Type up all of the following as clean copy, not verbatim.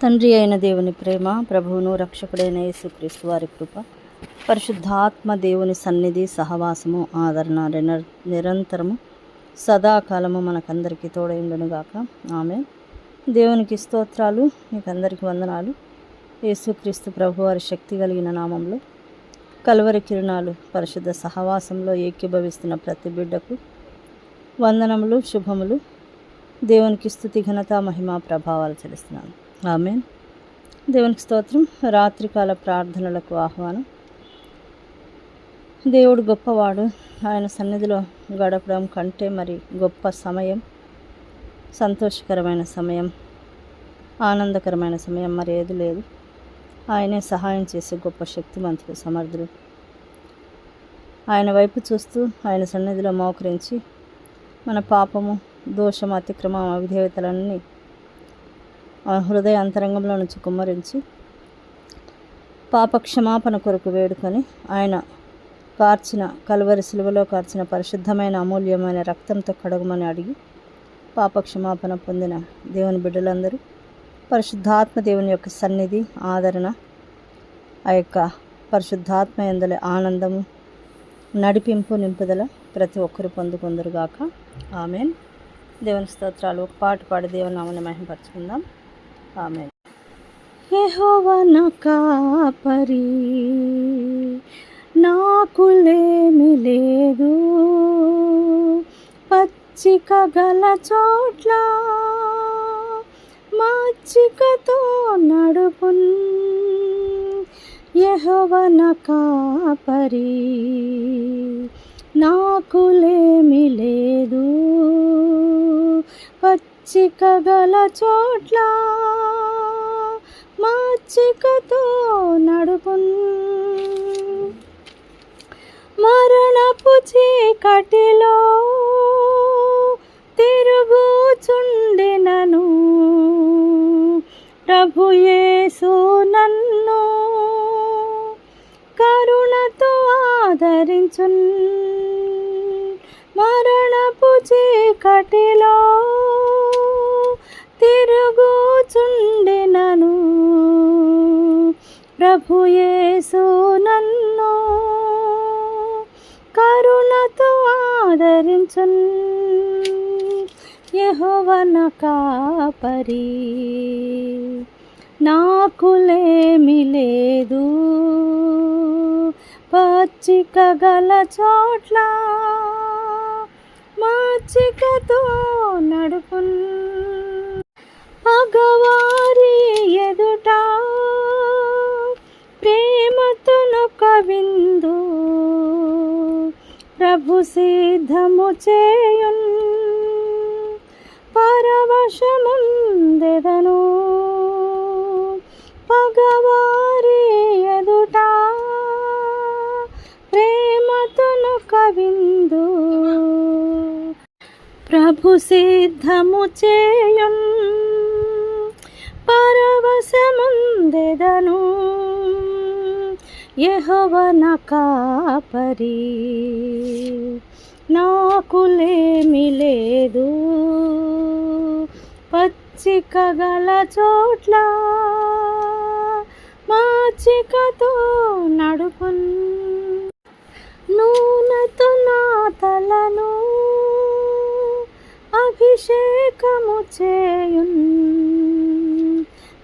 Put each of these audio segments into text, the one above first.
తండ్రి అయిన దేవుని ప్రేమ, ప్రభువును రక్షకుడైన యేసుక్రీస్తు వారి కృప, పరిశుద్ధాత్మ దేవుని సన్నిధి, సహవాసము, ఆదరణ నిరంతరము సదాకాలము మనకందరికీ తోడైండునుగాక. ఆమేన్. దేవునికి స్తోత్రాలు, మీకందరికీ వందనాలు. యేసుక్రీస్తు ప్రభు వారి శక్తి కలిగిన నామంలో కల్వరి కిరణాలు పరిశుద్ధ సహవాసంలో ఏకీభవిస్తున్న ప్రతి బిడ్డకు వందనములు, శుభములు. దేవునికి స్తుతి, ఘనత, మహిమ, ప్రభావాలు చెల్లిస్తున్నాను. ఆమేన్. దేవునికి స్తోత్రం. రాత్రికాల ప్రార్థనలకు ఆహ్వానం. దేవుడు గొప్పవాడు. ఆయన సన్నిధిలో గడపడం కంటే మరి గొప్ప సమయం, సంతోషకరమైన సమయం, ఆనందకరమైన సమయం మరి ఏది లేదు. ఆయనే సహాయం చేసే గొప్ప శక్తిమంతుడు, సమర్థుడు. ఆయన వైపు చూస్తూ ఆయన సన్నిధిలో మోకరించి మన పాపము, దోషం, అతిక్రమం, అవిధేయతలన్నీ హృదయ అంతరంగంలో నుంచి కుమ్మరించి పాపక్షమాపణ కొరకు వేడుకొని ఆయన కార్చిన కల్వరి సిలువలో కార్చిన పరిశుద్ధమైన అమూల్యమైన రక్తంతో కడగమని అడిగి పాపక్షమాపణ పొందిన దేవుని బిడ్డలందరూ పరిశుద్ధాత్మ దేవుని యొక్క సన్నిధి, ఆదరణ, ఆ యొక్క పరిశుద్ధాత్మ యందలి ఆనందము, నడిపింపు, నింపుదల ప్రతి ఒక్కరు పొందుకుందరుగాక. ఆమేన్. దేవుని స్తోత్రాలు. ఒక పాట పాడి దేవుని నామమును మహిమపరచుకుందాం. ఆమేన్. యెహోవా నా కాపరి, నాకులేమి లేదు, పచ్చిక గల చోట్ల మచ్చికతో నడుపున్. యెహోవా నా కాపరి, నాకులేమి లేదు, పచ్చిక గల చోట్ల మచ్చికతో నడుపున్. మరణపు చీకటిలో తిరుగుచుండినను ప్రభు యేసు నన్ను కరుణతో ఆదరించున్. మరణపు చీకటిలో తిరుగుచుండినను ప్రభు యేసు నన్ను కరుణతో ఆదరించున్. యెహోవా నా కాపరి, నాకులేమి లేదు, పచ్చిక గల చోట్ల మచ్చికతో నడుపున్. పగవారి ఎదుట ప్రేమతో నొక విందు ప్రభు సిద్ధము చేయున్. పరవశముందెదను పగవారి ఎదుట ప్రేమతో నొక విందు ప్రభు సిద్ధము చేయున్. పరవశముందెదను యెహోవా నా కాపరి, నాకులేమి లేదు, పచ్చిక గల చోట్ల మచ్చికతో నడుపున్. నూనెతో నా తలను అభిషేకము చేయున్.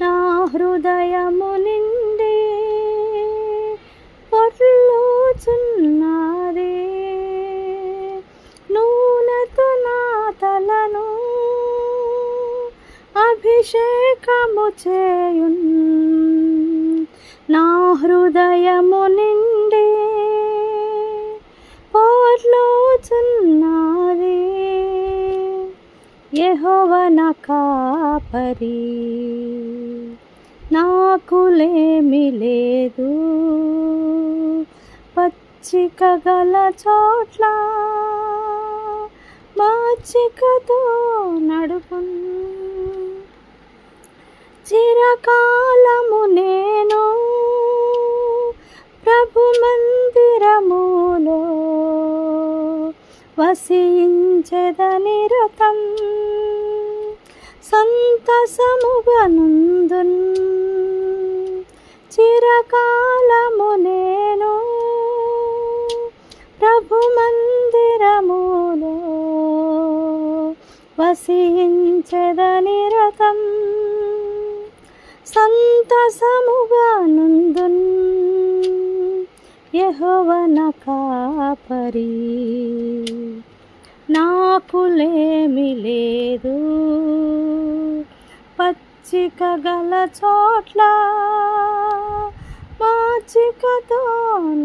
నా హృదయము నిండి పొర్లుచున్నదే. నూనెతో నా తలను అభిషేకము చేయున్. నా హృదయము నిండి పొర్లుచున్నదే. యెహోవా నా కాపరి, నాకులేమి లేదు, పచ్చిక గల చోట్ల మచ్చికతో నడుపున్. చిరకాలము నేను ప్రభు మందిరములో వసించెదనిరతం. సంతసముగా నుందున్ చిరకాలము నేను ప్రభు మందిరములో వసించెదని రతం సంతసముగా నుందున్ యెహోవన కాపరి నాకులేమి లేదు పచ్చిక గల చోట్ల మాచికతో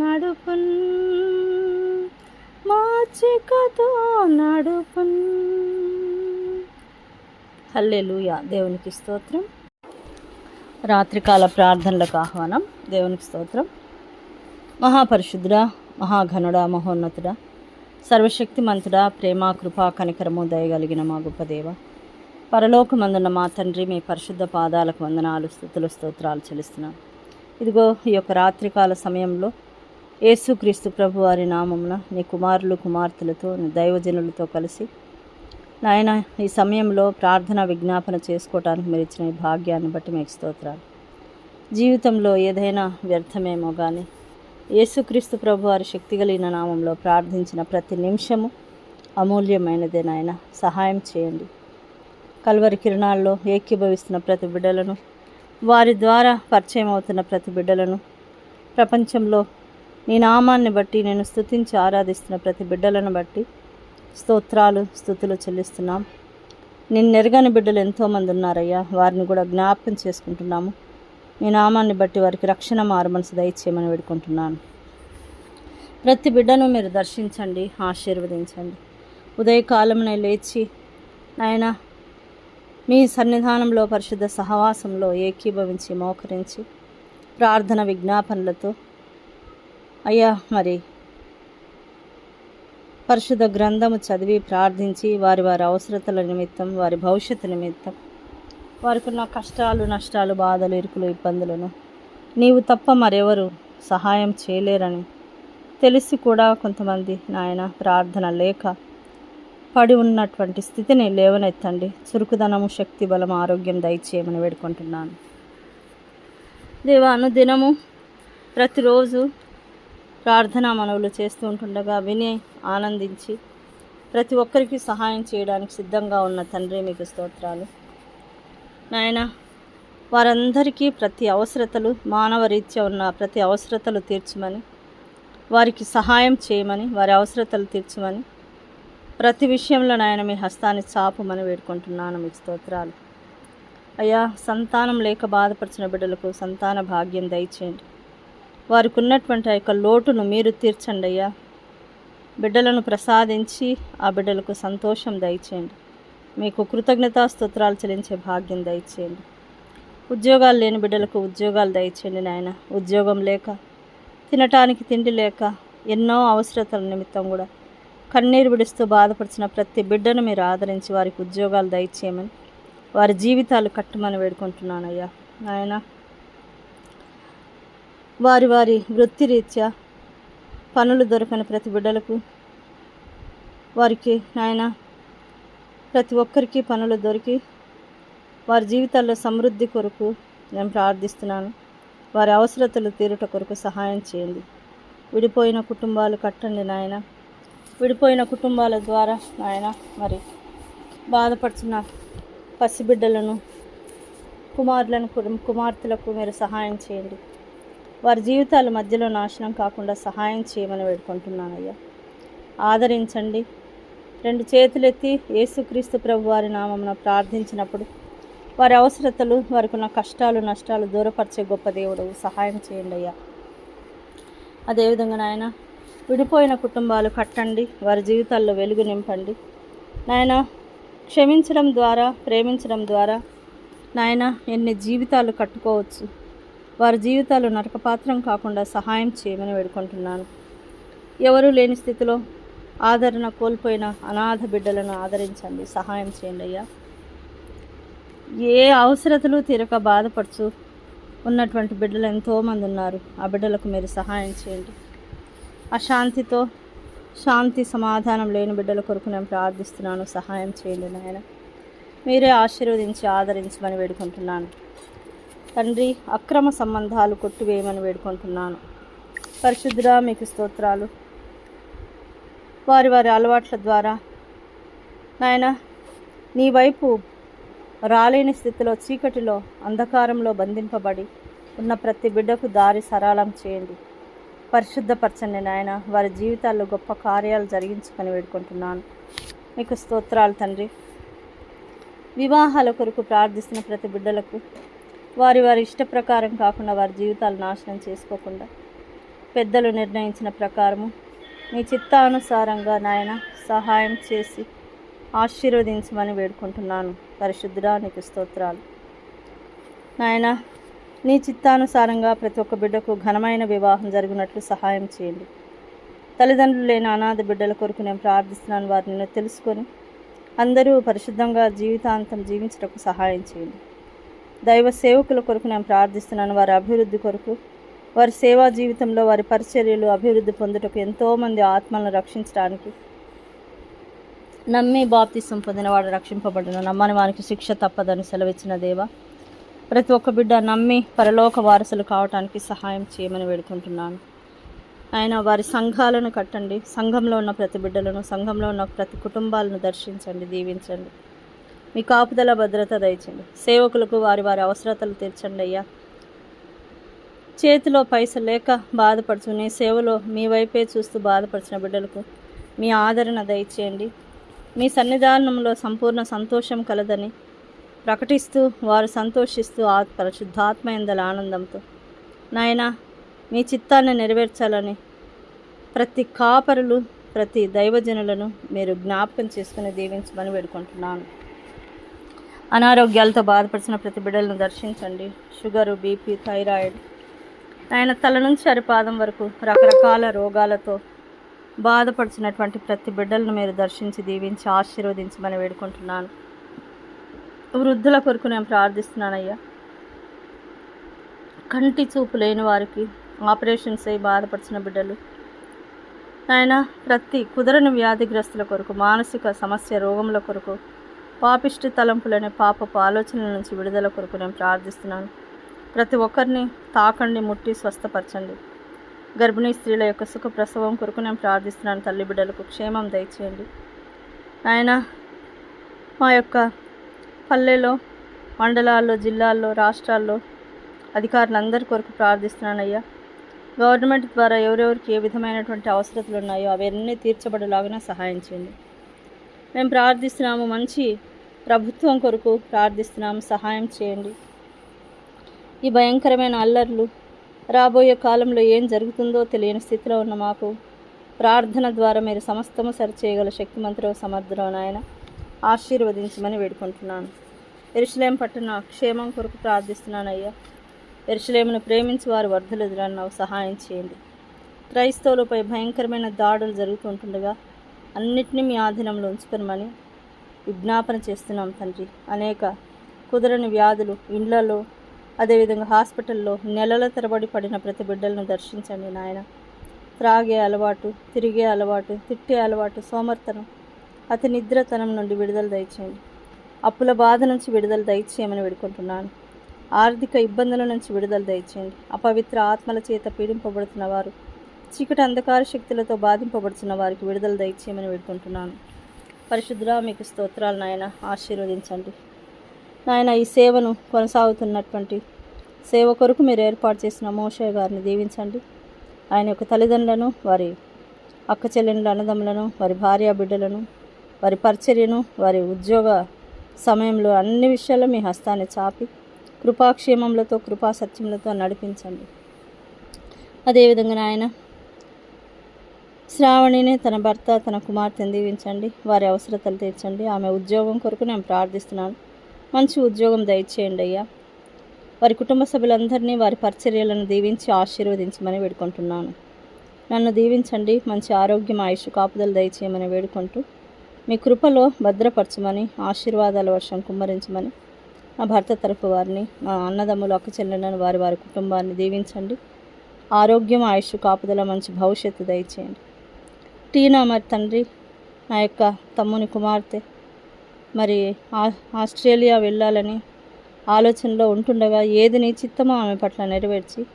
నడుపున్ హల్లెలూయా. దేవునికి స్తోత్రం. రాత్రికాల ప్రార్థనలకు ఆహ్వానం. దేవునికి స్తోత్రం. మహాపరిశుద్ధుడా, మహాఘనుడా, మహోన్నతుడా, సర్వశక్తిమంతుడా, ప్రేమ, కృపా, కనికరము, దయగలిగిన మా గొప్ప దేవ, పరలోకమందున్న మా తండ్రి, మీ పరిశుద్ధ పాదాలకు వందనాలు, స్తుతులు, స్తోత్రాలు చెల్లిస్తున్నాను. ఇదిగో ఈ యొక్క రాత్రికాల సమయంలో యేసుక్రీస్తు ప్రభు వారి నామమున నీ కుమారులు కుమార్తెలతో నీ దైవజనులతో కలిసి నాయన ఈ సమయంలో ప్రార్థన విజ్ఞాపన చేసుకోవటానికి మీరు ఇచ్చిన ఈ భాగ్యాన్ని బట్టి మీకు స్తోత్రాలు. జీవితంలో ఏదైనా వ్యర్థమేమో కానీ యేసుక్రీస్తు ప్రభు వారి శక్తి కలిగిన నామంలో ప్రార్థించిన ప్రతి నిమిషము అమూల్యమైనదే నాయన. సహాయం చేయండి. కల్వరి కిరణాల్లో ఏకీభవిస్తున్న ప్రతి బిడ్డలను, వారి ద్వారా పరిచయం అవుతున్న ప్రతి బిడ్డలను, ప్రపంచంలో నీ నామాన్ని బట్టి నేను స్తుతించి ఆరాధిస్తున్న ప్రతి బిడ్డలను బట్టి స్తోత్రాలు, స్తుతులు చెల్లిస్తున్నాం. నిన్నెరగని బిడ్డలు ఎంతోమంది ఉన్నారయ్యా, వారిని కూడా జ్ఞాపకం చేసుకుంటున్నాము. మీ నామాన్ని బట్టి వారికి రక్షణ మారుమనసు దయచేయమని వేడుకుంటున్నాను. ప్రతి బిడ్డను మీరు దర్శించండి, ఆశీర్వదించండి. ఉదయకాలమునే లేచి నాయన మీ సన్నిధానంలో పరిశుద్ధ సహవాసంలో ఏకీభవించి మోకరించి ప్రార్థన విజ్ఞాపనలతో అయ్యా మరి పరిశుద్ధ గ్రంథము చదివి ప్రార్థించి వారి అవసరతల నిమిత్తం, వారి భవిష్యత్తు నిమిత్తం, వారికి ఉన్న కష్టాలు, నష్టాలు, బాధలు, ఇరుకులు, ఇబ్బందులను నీవు తప్ప మరెవరు సహాయం చేయలేరని తెలిసి కూడా కొంతమంది నాయన ప్రార్థన లేక పడి ఉన్నటువంటి స్థితిని లేవనెత్తండి. చురుకుదనము, శక్తి, బలం, ఆరోగ్యం దయచేయమని వేడుకుంటున్నాను. దేవా, అనుదినము ప్రతిరోజు ప్రార్థనా మనవులు చేస్తూ ఉంటుండగా విని ఆనందించి ప్రతి ఒక్కరికి సహాయం చేయడానికి సిద్ధంగా ఉన్న తండ్రి మీకు స్తోత్రాలు నాయన. వారందరికీ ప్రతి అవసరతలు, మానవ రీత్యా ఉన్న ప్రతి అవసరతలు తీర్చమని, వారికి సహాయం చేయమని, వారి అవసరతలు తీర్చమని, ప్రతి విషయంలో నాయన మీ హస్తాన్ని చాపమని వేడుకుంటున్నాను. మీకు స్తోత్రాలు అయ్యా. సంతానం లేక బాధపరిచిన బిడ్డలకు సంతాన భాగ్యం దయచేయండి. వారికి ఉన్నటువంటి ఆ యొక్క లోటును మీరు తీర్చండి అయ్యా. బిడ్డలను ప్రసాదించి ఆ బిడ్డలకు సంతోషం దయచేయండి. మీకు కృతజ్ఞతా స్తోత్రాలు చెల్లించే భాగ్యం దయచేయండి. ఉద్యోగాలు లేని బిడ్డలకు ఉద్యోగాలు దయచేయండి నాయన. ఉద్యోగం లేక, తినటానికి తిండి లేక, ఎన్నో అవసరతల నిమిత్తం కూడా కన్నీరు విడుస్తూ బాధపడిచిన ప్రతి బిడ్డను మీరు ఆదరించి వారికి ఉద్యోగాలు దయచేయమని, వారి జీవితాలు కట్టమని వేడుకుంటున్నానయ్యా నాయన. వారి వృత్తిరీత్యా పనులు దొరకని ప్రతి బిడ్డలకు, వారికి నాయన ప్రతి ఒక్కరికి పనులు దొరికి వారి జీవితాల్లో సమృద్ధి కొరకు నేను ప్రార్థిస్తున్నాను. వారి అవసరతలు తీరుట కొరకు సహాయం చేయండి. విడిపోయిన కుటుంబాలు కట్టండి నాయన. విడిపోయిన కుటుంబాల ద్వారా నాయన మరి బాధపడుతున్న పసిబిడ్డలను, కుమారులను, కుమార్తెలకు మీరు సహాయం చేయండి. వారి జీవితాల మధ్యలో నాశనం కాకుండా సహాయం చేయమని వేడుకుంటున్నానయ్యా. ఆదరించండి. రెండు చేతులెత్తి యేసుక్రీస్తు ప్రభు వారి నామమున ప్రార్థించినప్పుడు వారి అవసరతలు, వారికి ఉన్న కష్టాలు, నష్టాలు దూరపరిచే గొప్ప దేవుడు సహాయం చేయండి అయ్యా. అదేవిధంగా నాయన విడిపోయిన కుటుంబాలు కట్టండి. వారి జీవితాల్లో వెలుగు నింపండి నాయన. క్షమించడం ద్వారా, ప్రేమించడం ద్వారా నాయన ఎన్ని జీవితాలు కట్టుకోవచ్చు. వారి జీవితాలు నరకపాత్రం కాకుండా సహాయం చేయమని వేడుకుంటున్నాను. ఎవరూ లేని స్థితిలో ఆదరణ కోల్పోయిన అనాథ బిడ్డలను ఆదరించండి, సహాయం చేయండి అయ్యా. ఏ అవసరతలు తీరక బాధపడుచు ఉన్నటువంటి బిడ్డలు ఎంతోమంది ఉన్నారు. ఆ బిడ్డలకు మీరు సహాయం చేయండి. అశాంతితో శాంతి సమాధానం లేని బిడ్డల కొరకు నేను ప్రార్థిస్తున్నాను. సహాయం చేయండి నాయన. మీరే ఆశీర్వదించి ఆదరించమని వేడుకుంటున్నాను. తండ్రి, అక్రమ సంబంధాలు కొట్టివేయమని వేడుకుంటున్నాను. పరిశుద్ధుడా, మీకు స్తోత్రాలు. వారి వారి అలవాట్ల ద్వారా నాయన నీ వైపు రాలేని స్థితిలో, చీకటిలో, అంధకారంలో బంధింపబడి ఉన్న ప్రతి బిడ్డకు దారి సరళం చేయండి. పరిశుద్ధపరచండి నాయన. వారి జీవితాల్లో గొప్ప కార్యాలు జరిగించుకొని వేడుకుంటున్నాను. మీకు స్తోత్రాలు తండ్రి. వివాహాల కొరకు ప్రార్థిస్తున్న ప్రతి బిడ్డలకు వారి వారి ఇష్ట ప్రకారం కాకుండా వారి జీవితాలు నాశనం చేసుకోకుండా పెద్దలు నిర్ణయించిన ప్రకారము మీ చిత్తానుసారంగా నాయన సహాయం చేసి ఆశీర్వదించమని వేడుకుంటున్నాను. పరిశుద్ధుడా, నీకు స్తోత్రాలు నాయన. నీ చిత్తానుసారంగా ప్రతి ఒక్క బిడ్డకు ఘనమైన వివాహం జరిగినట్లు సహాయం చేయండి. తల్లిదండ్రులు లేని అనాథ బిడ్డల కొరకు నేను ప్రార్థిస్తున్నాను. వారిని తెలుసుకొని అందరూ పరిశుద్ధంగా జీవితాంతం జీవించటకు సహాయం చేయండి. దైవ సేవకుల కొరకు నేను ప్రార్థిస్తున్నాను. వారి అభివృద్ధి కొరకు, వారి సేవా జీవితంలో వారి పరిచర్యలు అభివృద్ధి పొందుటకు, ఎంతోమంది ఆత్మలను రక్షించడానికి, నమ్మి బాప్తిసం పొందిన వాడు రక్షింపబడిన, నమ్మని వానికి శిక్ష తప్పదని సెలవిచ్చిన దేవా, ప్రతి ఒక్క బిడ్డ నమ్మి పరలోక వారసులు కావటానికి సహాయం చేయమని వేడుకుంటున్నాను. ఆయన వారి సంఘాలను కట్టండి. సంఘంలో ఉన్న ప్రతి బిడ్డలను, సంఘంలో ఉన్న ప్రతి కుటుంబాలను దర్శించండి, దీవించండి. మీ కాపుదల భద్రత దయచండి. సేవకులకు వారి వారి అవసరతలు తీర్చండి అయ్యా. చేతిలో పైసలు లేక బాధపడుచు నీ సేవలో మీ వైపే చూస్తూ బాధపడిచిన బిడ్డలకు మీ ఆదరణ దయచేయండి. మీ సన్నిధానంలో సంపూర్ణ సంతోషం కలదని ప్రకటిస్తూ వారు సంతోషిస్తూ పరిశుద్ధాత్మ యందలి ఆనందంతో నాయన మీ చిత్తాన్ని నెరవేర్చాలని ప్రతి కాపరులు, ప్రతి దైవజనులను మీరు జ్ఞాపకం చేసుకుని దీవించమని వేడుకుంటున్నాను. అనారోగ్యాలతో బాధపడిన ప్రతి బిడ్డలను దర్శించండి. షుగరు, బీపీ, థైరాయిడ్, ఆయన తల నుంచి అరిపాదం వరకు రకరకాల రోగాలతో బాధపడుతున్నటువంటి ప్రతి బిడ్డలను మీరు దర్శించి దీవించి ఆశీర్వదించమని వేడుకుంటున్నాను. వృద్ధుల కొరకు నేను ప్రార్థిస్తున్నానయ్యా. కంటి చూపు లేని వారికి ఆపరేషన్స్ అయి బాధపడుతున్న బిడ్డలు, ఆయన ప్రతి కుదరని వ్యాధిగ్రస్తుల కొరకు, మానసిక సమస్య రోగముల కొరకు, పాపిష్టి తలంపులనే పాపపు ఆలోచనల నుంచి విడుదల కొరకు నేను ప్రార్థిస్తున్నాను. ప్రతి ఒక్కరిని తాకండి, ముట్టి స్వస్థపరచండి. గర్భిణీ స్త్రీల యొక్క సుఖ ప్రసవం కొరకు నేను ప్రార్థిస్తున్నాను. తల్లి బిడ్డలకు క్షేమం దయచేయండి. ఆయన మా యొక్క పల్లెలో, మండలాల్లో, జిల్లాల్లో, రాష్ట్రాల్లో అధికారులందరి కొరకు ప్రార్థిస్తున్నానయ్యా. గవర్నమెంట్ ద్వారా ఎవరెవరికి ఏ విధమైనటువంటి అవసరతలు ఉన్నాయో అవన్నీ తీర్చబడేలాగానే సహాయం చేయండి. మేము ప్రార్థిస్తున్నాము. మంచి ప్రభుత్వం కొరకు ప్రార్థిస్తున్నాము. సహాయం చేయండి. ఈ భయంకరమైన అల్లర్లు రాబోయే కాలంలో ఏం జరుగుతుందో తెలియని స్థితిలో ఉన్న మాకు ప్రార్థన ద్వారా మీరు సమస్తము సరిచేయగల శక్తిమంతుడో సమర్థుడో నాయన ఆశీర్వదించమని వేడుకుంటున్నాను. యెరూషలేము పట్టణ క్షేమం కొరకు ప్రార్థిస్తున్నానయ్యా. యెరూషలేమును ప్రేమించి వారు వర్ధలెదురన్నావు, సహాయం చేయండి. క్రైస్తవులపై భయంకరమైన దాడులు జరుగుతుంటుండగా అన్నిటినీ మీ ఆధీనంలో ఉంచుకొనమని విజ్ఞాపన చేస్తున్నాం తండ్రి. అనేక కుదరని వ్యాధులు ఇండ్లలో, అదేవిధంగా హాస్పిటల్లో నెలల తరబడి పడిన ప్రతి బిడ్డలను దర్శించండి నాయన. త్రాగే అలవాటు, తిరిగే అలవాటు, తిట్టే అలవాటు, సోమర్తనం, అతి నిద్రతనం నుండి విడుదల దయచేయండి. అప్పుల బాధ నుంచి విడుదల దయచేయమని వేడుకుంటున్నాను. ఆర్థిక ఇబ్బందుల నుంచి విడుదల దయచేయండి. అపవిత్ర ఆత్మల చేత పీడింపబడుతున్న వారు, చీకటి అంధకార శక్తులతో బాధింపబడుతున్న వారికి విడుదల దయచేయమని వేడుకుంటున్నాను. పరిశుద్ధుడా, మీకు స్తోత్రాలు నాయన. ఆశీర్వదించండి నాయన. ఈ సేవను కొనసాగుతున్నటువంటి సేవ కొరకు మీరు ఏర్పాటు చేసిన మోషే గారిని దీవించండి. ఆయన యొక్క తల్లిదండ్రులను, వారి అక్క చెల్లెండ్ల అన్నదమ్ములను, వారి భార్య బిడ్డలను, వారి పరిచర్యను, వారి ఉద్యోగ సమయంలో అన్ని విషయాల్లో మీ హస్తాన్ని చాపి కృపాక్షేమములతో, కృపా సత్యములతో నడిపించండి. అదేవిధంగా నాయన శ్రావణిని, తన భర్త, తన కుమార్తెను దీవించండి. వారి అవసరతలు తీర్చండి. ఆమె ఉద్యోగం కొరకు నేను ప్రార్థిస్తున్నాను. మంచి ఉద్యోగం దయచేయండి అయ్యా. వారి కుటుంబ సభ్యులందరినీ, వారి పరిచర్యలను దీవించి ఆశీర్వదించమని వేడుకుంటున్నాను. నన్ను దీవించండి. మంచి ఆరోగ్యం, ఆయుష్, కాపుదలు దయచేయమని వేడుకుంటూ మీ కృపలో భద్రపరచమని, ఆశీర్వాదాల వర్షం కుమ్మరించమని నా భర్త తరపు వారిని, నా అన్నదమ్ములు, అక్క చెల్లెలను, వారి వారి కుటుంబాన్ని దీవించండి. ఆరోగ్యం, ఆయుష్, కాపుదల, మంచి భవిష్యత్తు దయచేయండి. టీనా మరి తండ్రి, నా యొక్క తమ్ముని కుమార్తె మరి ఆస్ట్రేలియా వెళ్ళాలని ఆలోచనలో ఉంటుండగా ఏది నీ చిత్తమో ఆమె పట్ల నెరవేర్చి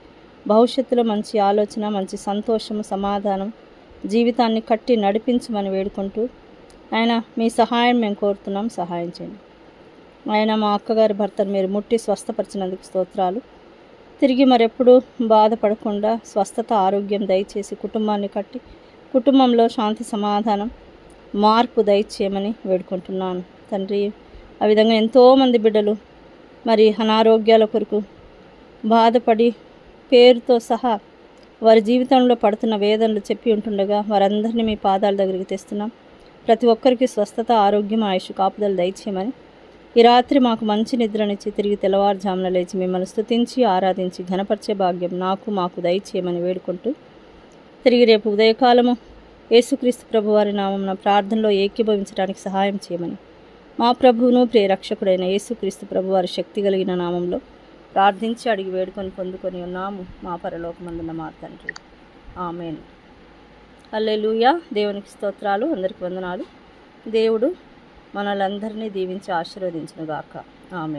భవిష్యత్తులో మంచి ఆలోచన, మంచి సంతోషము, సమాధానం, జీవితాన్ని కట్టి నడిపించమని వేడుకుంటూ ఆయన మీ సహాయం మేము కోరుతున్నాం, సహాయం చేయండి. ఆయన మా అక్కగారి భర్తను మీరు ముట్టి స్వస్థపరిచినందుకు స్తోత్రాలు. తిరిగి మరెప్పుడు బాధపడకుండా స్వస్థత, ఆరోగ్యం దయచేసి కుటుంబాన్ని కట్టి కుటుంబంలో శాంతి, సమాధానం, మార్పు దయచేయమని వేడుకుంటున్నాను తండ్రి. ఆ విధంగా ఎంతోమంది బిడ్డలు మరి అనారోగ్యాల కొరకు బాధపడి పేరుతో సహా వారి జీవితంలో పడుతున్న వేదనలు చెప్పి ఉంటుండగా వారందరినీ మీ పాదాల దగ్గరికి తెస్తున్నాం. ప్రతి ఒక్కరికి స్వస్థత, ఆరోగ్యం, ఆయుష్, కాపుదలు దయచేయమని ఈ రాత్రి మాకు మంచి నిద్రనిచ్చి తిరిగి తెల్లవారుజామున లేచి మిమ్మల్ని స్తుతించి ఆరాధించి ఘనపరిచే భాగ్యం మాకు దయచేయమని వేడుకుంటూ తిరిగి రేపు ఉదయకాలము యేసుక్రీస్తు ప్రభువారి నామమున ప్రార్థనలో ఏకీభవించడానికి సహాయం చేయమని మా ప్రభువును ప్రియరక్షకుడైన యేసుక్రీస్తు ప్రభువారి శక్తి కలిగిన నామంలో ప్రార్థించి అడిగి వేడుకొని పొందుకొని ఉన్నాము మా పరలోకమందున్న మా తండ్రి. ఆమేన్. హల్లెలూయా. దేవునికి స్తోత్రాలు. అందరికి వందనాలు. దేవుడు మనలందరినీ దీవించి ఆశీర్వదించును గాక. ఆమేన్.